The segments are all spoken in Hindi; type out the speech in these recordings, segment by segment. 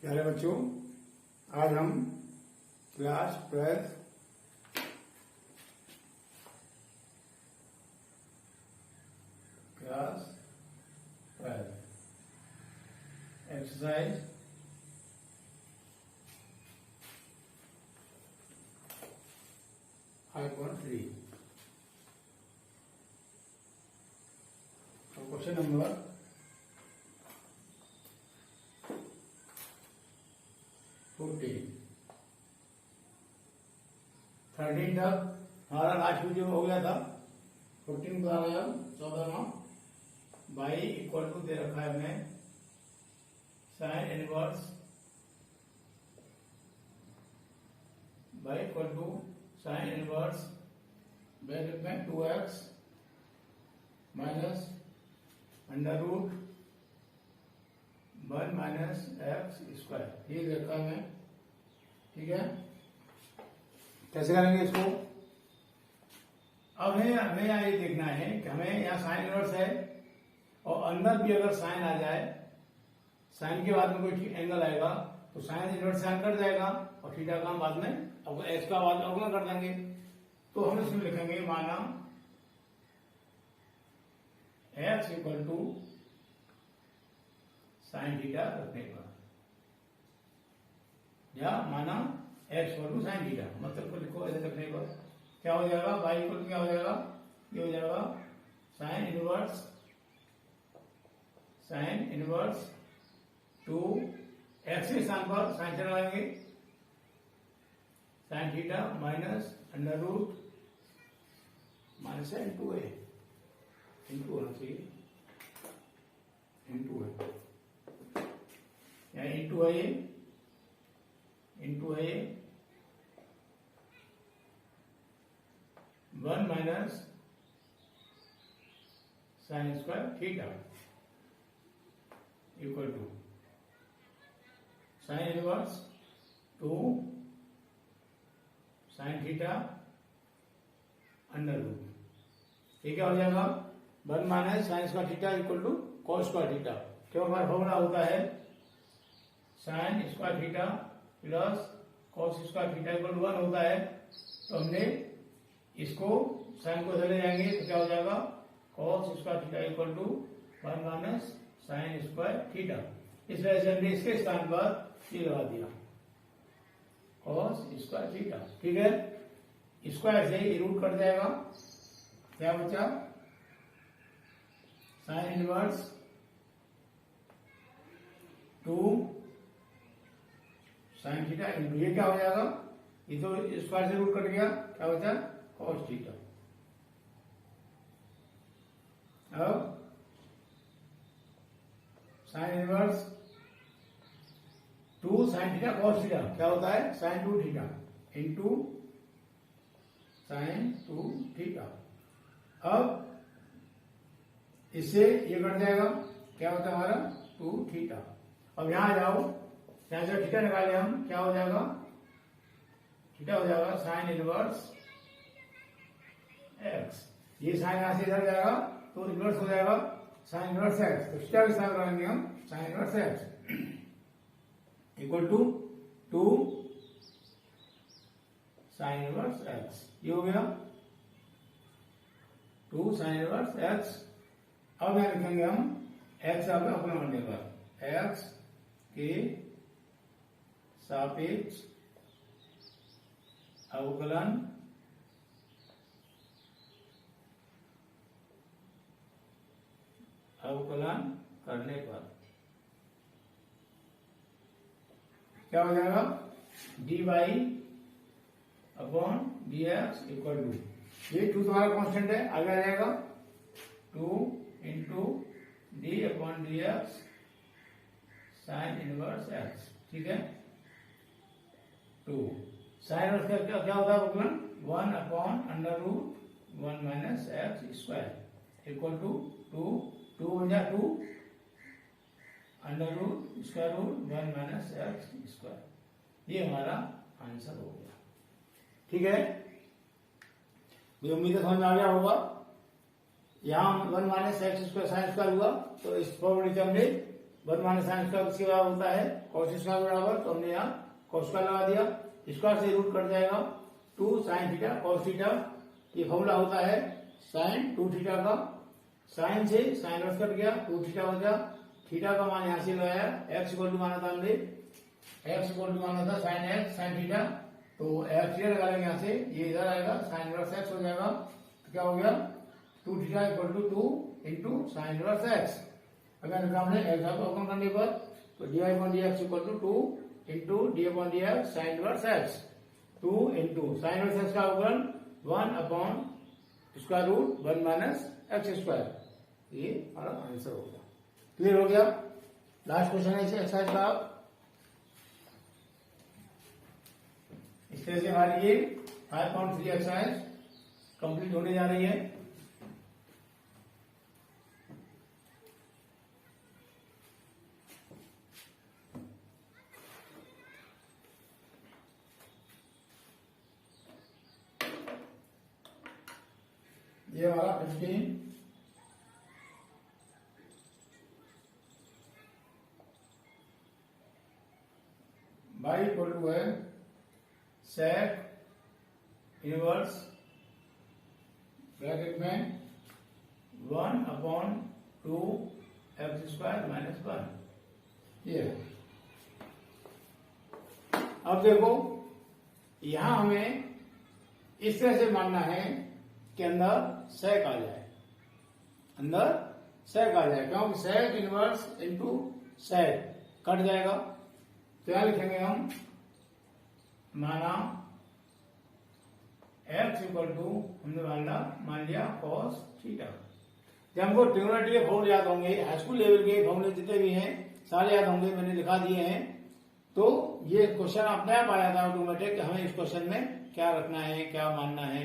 प्यारे बच्चों, आज हम क्लास 12 एक्सरसाइज 5.3 क्वेश्चन नंबर 13 तक हमारा लास्ट वीडियो हो गया था। 14 बता रहा 14वां बाई इक्वल टू दे रखा है हमने sine inverse y equal to sine inverse bracket में 2x minus under root 1 minus x square ये रखा है। ठीक है, कैसे करेंगे इसको? अब हमें यहाँ ये देखना है कि हमें यहाँ साइन इनवर्स है और अंदर भी अगर साइन आ जाए, साइन के बाद में कोई एंगल आएगा तो साइन इनवर्स साइन कट जाएगा और थीटा का बाद में अब एक्स का बाद अवगुणा कर देंगे। तो हम इसमें लिखेंगे माना x equal to sine theta रखने पर, या माना x equal to sine theta, मतलब को लिखो ऐसे रखने पर क्या हो जाएगा? वाई इक्वल टू क्या हो जाएगा? ये हो जाएगा साइन इनवर्स 2 एक्स के स्थान पर साइन चलाएंगे sine theta minus under root minus into है, इंटू होना चाहिए, इंटू है या इंटू है ये, इंटू है 1 minus sine square theta equal to sine inverse 2 sine theta under root. ठीक है, हो जाएगा 1 minus sine square theta equal to cos square theta. क्यों? हमारा फॉर्मूला होता है sine square theta plus cos square theta equal to 1 होता है। तो हमने इसको साइन को चले जाएंगे तो क्या हो जाएगा? Cos square theta equal to 1 minus sine square theta. इस वजह से हमने इसके स्थान पर ये लगा दिया कॉस स्क्वायर थीटा। ठीक है, स्क्वायर से ये रूट कट जाएगा, क्या बचा? Sign inverse 2 sine theta into ये क्या हो जाएगा? ये तो स्क्वायर से रूट कट गया, क्या बचा? Cos theta. अब sine inverse 2 sine theta cos theta क्या होता है? Sine 2 theta into sine 2 theta. अब इससे ये कट जाएगा, क्या होता है हमारा? 2 थीटा। अब यहां जाओ, यहां से थीटा निकाले हम, क्या हो जाएगा? थीटा हो जाएगा साइन इनवर्स एक्स। ये साइन यहां से इधर जाएगा तो इनवर्स हो जाएगा साइन इनवर्स एक्स। तो थीटा के साथ लगाएंगे हम sine inverse x equal to 2 sine inverse x. ये हो गया 2 साइन इनवर्स एक्स। अब यहां लिखेंगे हम एक्स अपना बनने पर एक्स के सापेक्ष अवकलन करने पर क्या हो जाएगा? dy upon dx equal to ये 2 तुम्हारा कांस्टेंट है, आगे आ जाएगा 2 into d upon dx sine inverse x. ठीक है, 2 साइन इनवर्स क्या होता है? 1 upon under root 1 minus x square equal to 2 बन जाए 2 under root square root 1 minus x square. ये हमारा आंसर हो गया। ठीक है, मुझे उम्मीद है समझ में आ गया होगा। यहाँ 1 minus x square sine square हुआ तो इस फॉर्मूले से हमने वन माइनस साइन स्क्वायर किसके बराबर होता है, कॉस स्क्वायर बराबर, तो हमने यहाँ कॉस स्क्वायर लगा दिया, स्क्वायर से रूट कट जाएगा, 2 साइन थीटा कॉस थीटा, ये फॉर्मूला होता है साइन 2 थीटा का, साइन से साइन इनवर्स कट गया, 2 थीटा हो गया, थीटा का मान यहाँ से लगाया, एक्स इक्वल टू माना था हमने, एक्स इक्वल टू माना था साइन एक्स साइन थीटा, तो एक्स थीटा लगा लेंगे यहाँ से, ये इधर आएगा साइन इनवर्स एक्स हो जाएगा, तो क्या हो गया 2 theta equal to 2 into sine inverse x. अगर हमने एक्स को ओपन करने पर तो d y upon d x equal to 2 into d upon d x sine inverse x, 2 into sine inverse x का अवकलन 1 upon square root 1 minus x square, ये हमारा आंसर हो गया। क्लियर हो गया। लास्ट क्वेश्चन है इसे एक्सरसाइज का, इस तरह से हमारी ये 5.3 एक्सरसाइज कंप्लीट होने जा रही है। ये हमारा 15 बाई इक्वल टू है सेक इनवर्स ब्रैकेट में 1 अपॉन 2 एक्स स्क्वायर माइनस 1, ये। अब देखो यहां हमें इस तरह से मानना है कि अंदर सेक आ जाए, अंदर सेक आ जाए, क्योंकि sec inverse into sec cut जाएगा, तो क्या लिखेंगे हम, माना एक्स इक्वल टू हमने मान लिया कॉस थीटा। जब हमको ट्रिग्नोमेट्री के फॉर्मूले याद होंगे, हाई स्कूल लेवल के फॉर्मूले जितने भी हैं सारे याद होंगे, मैंने लिखा दिए हैं, तो ये क्वेश्चन अपने आप आ जाता है ऑटोमेटिक कि हमें इस क्वेश्चन में क्या रखना है, क्या मानना है,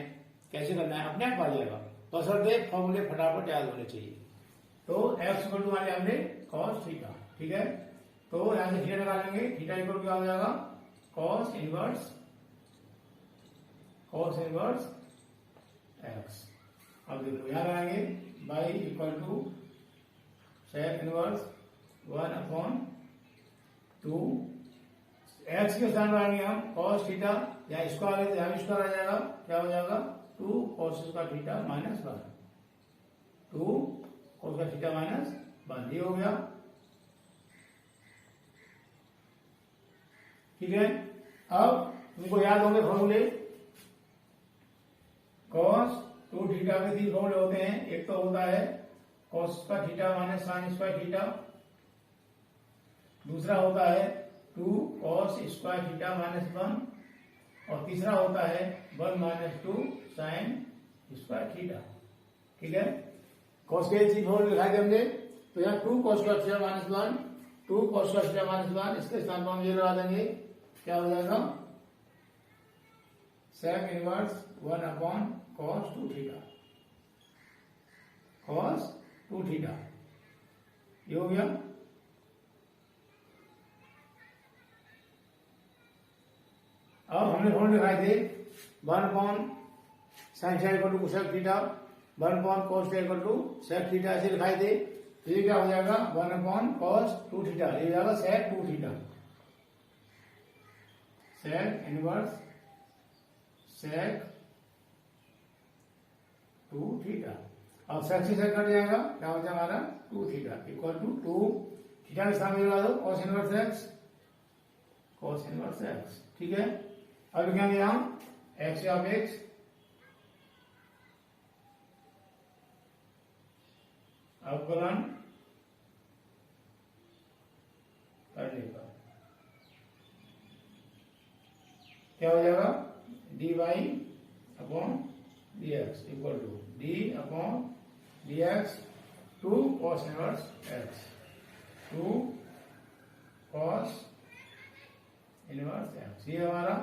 कैसे करना है, अपने आप आ जाएगा, बशर्ते फॉर्मूले फटाफट याद होने चाहिए। तो एक्स इक्वल टू मान लिया हमने कॉस थीटा, ठीक है, तो यहां से थीटा निकालेंगे, थीटा इक्वल क्या हो जाएगा कॉस इनवर्स एक्स। अब देखो यहां लगाएंगे y equal to sec inverse 1 upon 2, x के स्थान लगाएंगे हम कॉस थीटा, या स्क्वायर है तो यहां भी स्क्वायर आ जाएगा, क्या हो जाएगा 2 कॉस का थीटा माइनस 1, 2 कॉस का थीटा माइनस 1, ये हो गया, ठीक है। अब तुमको याद होंगे फॉर्मूले, कॉस 2 थीटा के 3 फॉर्मूले होते हैं, एक तो होता है कॉस का theta minus sine square theta, दूसरा होता है 2 कॉस स्क्वायर थीटा माइनस 1, और तीसरा होता है 1 माइनस 2 साइन स्क्वायर थीटा, ठीक है। कॉस के 3 फॉर्मूले दिखाई दे हमने, तो यहाँ 2 cos square theta minus 1, 2 cos square theta minus 1, इसके स्थान पर हम ये लगा देंगे, क्या हो जाएगा sec inverse 1 upon cos 2 theta, cos 2 theta, ये हो गया। अब हमने फॉर्मूले दिखाए थे 1 upon sine theta equal to cosec theta, 1 upon cos theta equal to sec theta, ऐसे दिखाए थे, तो ये क्या हो जाएगा 1 अपॉन कॉस 2 थीटा, ये हो जाएगा sec 2 theta, sec inverse sec 2 theta. अब सेक से सेक कट जाएगा, क्या हो जाएगा हमारा 2 थीटा इक्वल टू 2 थीटा के स्थान में लगा दो cos inverse x, cos inverse x, ठीक है। अब लिखेंगे यहां एक्स ऑफ एक्स अवकलन करने पर क्या हो जाएगा d y upon d x equal to d upon d x 2 cos inverse x, 2 cos inverse x, ये हमारा,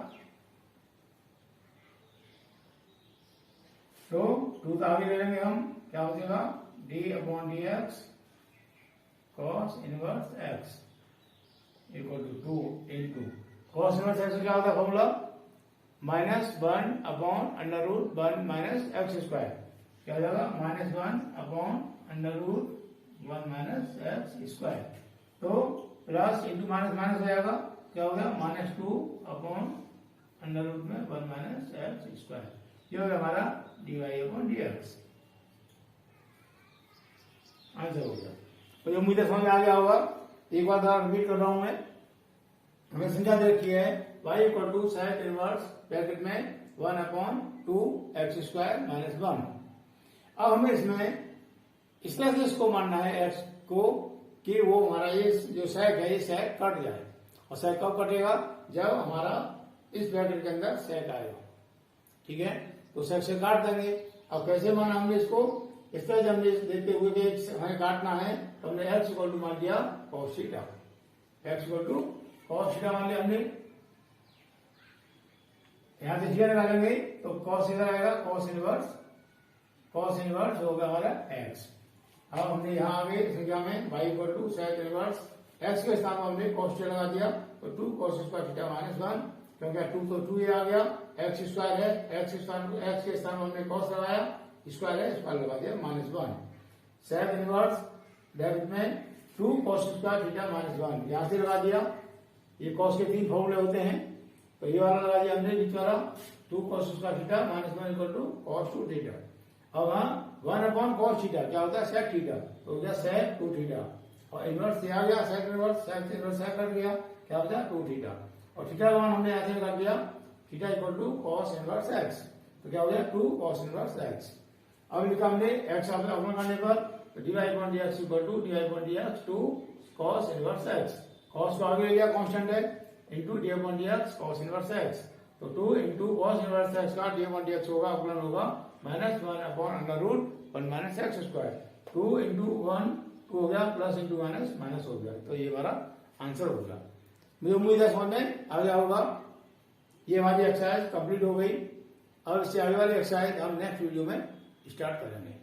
तो 2 तो आगे ले लेंगे हम, क्या हो जाएगा d upon d x cos inverse x equal to 2 into cos inverse x क्या होता है formula, -1 upon under root 1 minus x square, क्या हो जाएगा -1 upon under root 1 minus x square. तो प्लस इंटू माइनस माइनस हो जाएगा, क्या हो गया -2 अपॉन अंडर रूट में 1 माइनस एक्स स्क्वायर। ये हो गया हमारा dy अपॉन dx, आंसर हो गया। तो ये उम्मीद है समझ में आ गया होगा। एक बार दोबारा रिपीट कर रहा हूं मैं। हमें संख्या दे रखी है y equal to sec inverse bracket में 1 अपॉन 2 एक्स स्क्वायर माइनस 1। अब हमें इसमें इस तरह से इसको मानना है x को कि वो हमारा ये जो सेक है ये सेक कट जाए। और सेक कब कटेगा? जब हमारा इस ब्रैकेट के अंदर सेक आएगा, ठीक है। तो सेक से काट देंगे। अब कैसे माना हमने इसको? इस तरह हमने देखते हुए कि हमें काटना है तो हमने x इक्वल टू मान दिया cos theta, x equal to cos theta मान लिया हमने। यहां से थीटा निकालेंगे तो cos इधर आएगा, cos इनवर्स होगा हमारा x। अब हमने यहाँ आगे संख्या में y equal to sec inverse x के स्थान पर हमने cos थीटा लगा दिया, तो 2 cos स्क्वायर थीटा माइनस 1, क्योंकि 2 तो 2 ही आ गया, x स्क्वायर है, x के स्थान पर हमने cos लगाया, स्क्वायर है, स्क्वायर लगा दिया -1। सेक इनवर्स ब्रैकेट में 2 cos स्क्वायर थीटा माइनस 1 यहां से लगा दिया। ये cos के 3 फॉर्मूले होते हैं, तो ये वाला लगा दिया हमने बीच वाला 2 cos square theta minus 1 equal to cos 2 theta. अब हाँ 1 अपॉन cos थीटा क्या होता है? सेक थीटा, तो हो गया सेक 2 थीटा। और इनवर्स से आ गया सेक इनवर्स, सेक कट गया, क्या होता है 2 थीटा। और थीटा का मान हमने ऐसे कर दिया theta equal to cos inverse x, तो क्या हो गया 2 cos इनवर्स x। अब लिखा हमने x अपना करने पर dy upon dx equal to dy upon dx 2 cos inverse x। cos को आगे ले लिया, कांस्टेंट है, into dy upon dx cos inverse x। तो 2 इंटू cos इनवर्स x का dy अपॉन dx होगा, अवकलन होगा -1 upon under root 1 minus x square. 2 into 1 2 हो गया, प्लस इंटू माइनस माइनस हो गया। तो ये हमारा आंसर हो गया। मुझे उम्मीद है समझ में आ गया होगा। ये हमारी एक्सरसाइज कंप्लीट हो गई। अब इससे आगे वाली एक्सरसाइज हम नेक्स्ट वीडियो में स्टार्ट करेंगे।